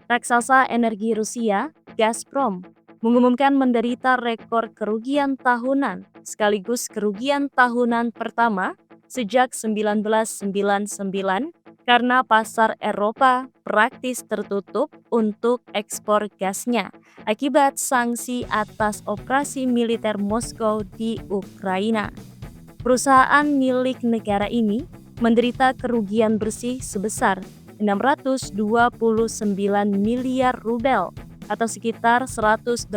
Raksasa energi Rusia, Gazprom, mengumumkan menderita rekor kerugian tahunan sekaligus kerugian tahunan pertama sejak 1999 karena pasar Eropa praktis tertutup untuk ekspor gasnya akibat sanksi atas operasi militer Moskow di Ukraina. Perusahaan milik negara ini menderita kerugian bersih sebesar 629 miliar rubel atau sekitar 108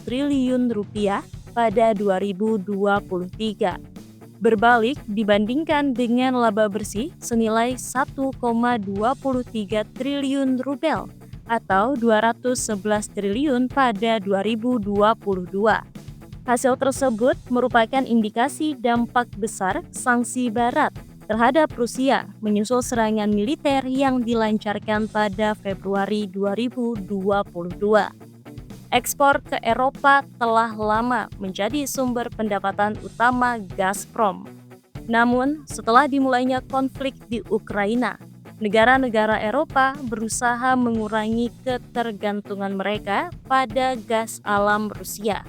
triliun rupiah pada 2023. Berbalik dibandingkan dengan laba bersih senilai 1,23 triliun rubel atau 211 triliun pada 2022. Hasil tersebut merupakan indikasi dampak besar sanksi Barat terhadap Rusia menyusul serangan militer yang dilancarkan pada Februari 2022. Ekspor ke Eropa telah lama menjadi sumber pendapatan utama Gazprom. Namun, setelah dimulainya konflik di Ukraina, negara-negara Eropa berusaha mengurangi ketergantungan mereka pada gas alam Rusia.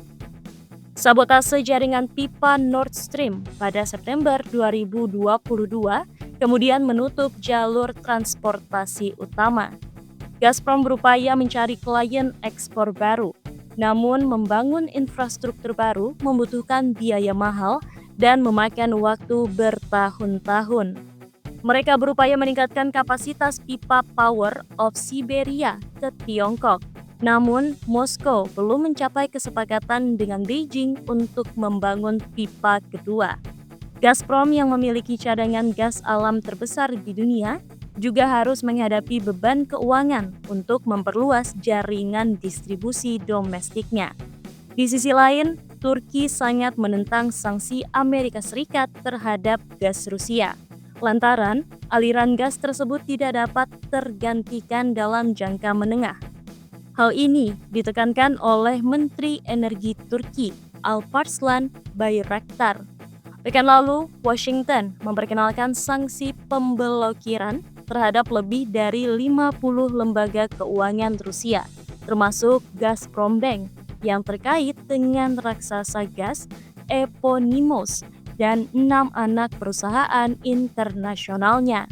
Sabotase jaringan pipa Nord Stream pada September 2022 kemudian menutup jalur transportasi utama. Gazprom berupaya mencari klien ekspor baru, namun membangun infrastruktur baru membutuhkan biaya mahal dan memakan waktu bertahun-tahun. Mereka berupaya meningkatkan kapasitas pipa Power of Siberia ke Tiongkok. Namun, Moskow belum mencapai kesepakatan dengan Beijing untuk membangun pipa kedua. Gazprom yang memiliki cadangan gas alam terbesar di dunia juga harus menghadapi beban keuangan untuk memperluas jaringan distribusi domestiknya. Di sisi lain, Turki sangat menentang sanksi Amerika Serikat terhadap gas Rusia. Lantaran, aliran gas tersebut tidak dapat tergantikan dalam jangka menengah. Hal ini ditekankan oleh Menteri Energi Turki, Alparslan Bayraktar. Pekan lalu, Washington memperkenalkan sanksi pemblokiran terhadap lebih dari 50 lembaga keuangan Rusia, termasuk Gazprombank yang terkait dengan raksasa gas Eponymous dan 6 anak perusahaan internasionalnya.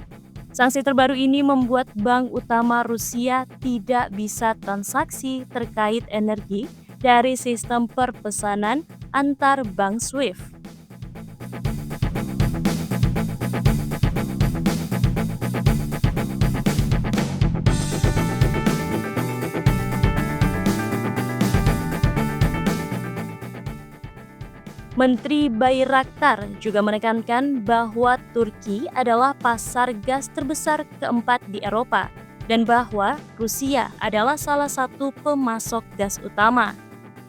Sanksi terbaru ini membuat bank utama Rusia tidak bisa transaksi terkait energi dari sistem perpesanan antar bank SWIFT. Menteri Bayraktar juga menekankan bahwa Turki adalah pasar gas terbesar keempat di Eropa dan bahwa Rusia adalah salah satu pemasok gas utama.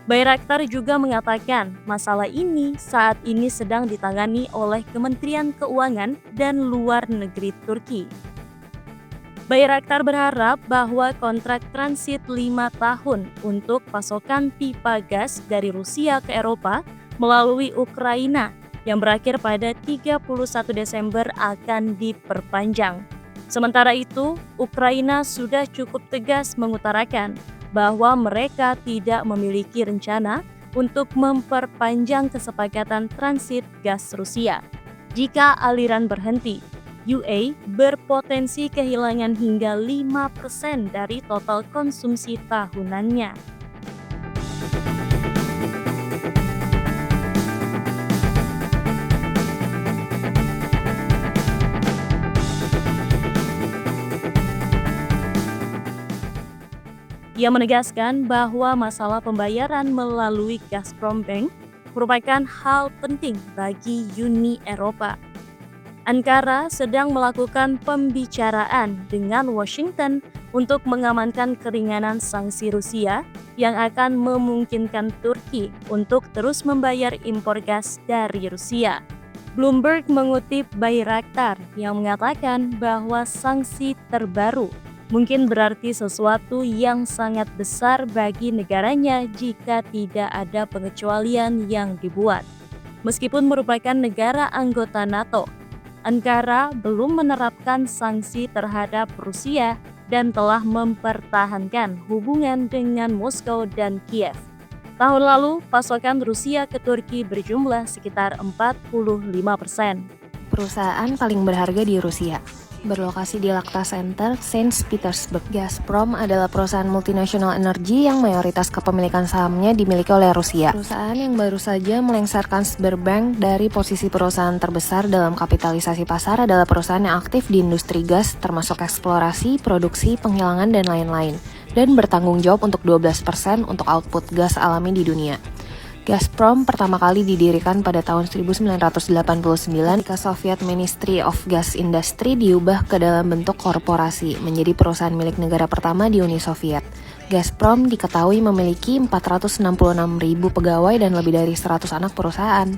Bayraktar juga mengatakan masalah ini saat ini sedang ditangani oleh Kementerian Keuangan dan Luar Negeri Turki. Bayraktar berharap bahwa kontrak transit 5 tahun untuk pasokan pipa gas dari Rusia ke Eropa melalui Ukraina yang berakhir pada 31 Desember akan diperpanjang. Sementara itu, Ukraina sudah cukup tegas mengutarakan bahwa mereka tidak memiliki rencana untuk memperpanjang kesepakatan transit gas Rusia. Jika aliran berhenti, UA berpotensi kehilangan hingga 5% dari total konsumsi tahunannya. Ia menegaskan bahwa masalah pembayaran melalui Gazprombank merupakan hal penting bagi Uni Eropa. Ankara sedang melakukan pembicaraan dengan Washington untuk mengamankan keringanan sanksi Rusia yang akan memungkinkan Turki untuk terus membayar impor gas dari Rusia. Bloomberg mengutip Bayraktar yang mengatakan bahwa sanksi terbaru mungkin berarti sesuatu yang sangat besar bagi negaranya jika tidak ada pengecualian yang dibuat. Meskipun merupakan negara anggota NATO, Ankara belum menerapkan sanksi terhadap Rusia dan telah mempertahankan hubungan dengan Moskow dan Kiev. Tahun lalu, pasokan Rusia ke Turki berjumlah sekitar 45%. Perusahaan paling berharga di Rusia berlokasi di Lakta Center, Saint Petersburg. Gazprom adalah perusahaan multinasional energi yang mayoritas kepemilikan sahamnya dimiliki oleh Rusia. Perusahaan yang baru saja melengsarkan Sberbank dari posisi perusahaan terbesar dalam kapitalisasi pasar adalah perusahaan yang aktif di industri gas, termasuk eksplorasi, produksi, penghilangan, dan lain-lain, dan bertanggung jawab untuk 12% untuk output gas alami di dunia. Gazprom pertama kali didirikan pada tahun 1989 ketika Soviet Ministry of Gas Industry diubah ke dalam bentuk korporasi menjadi perusahaan milik negara pertama di Uni Soviet. Gazprom diketahui memiliki 466.000 pegawai dan lebih dari 100 anak perusahaan.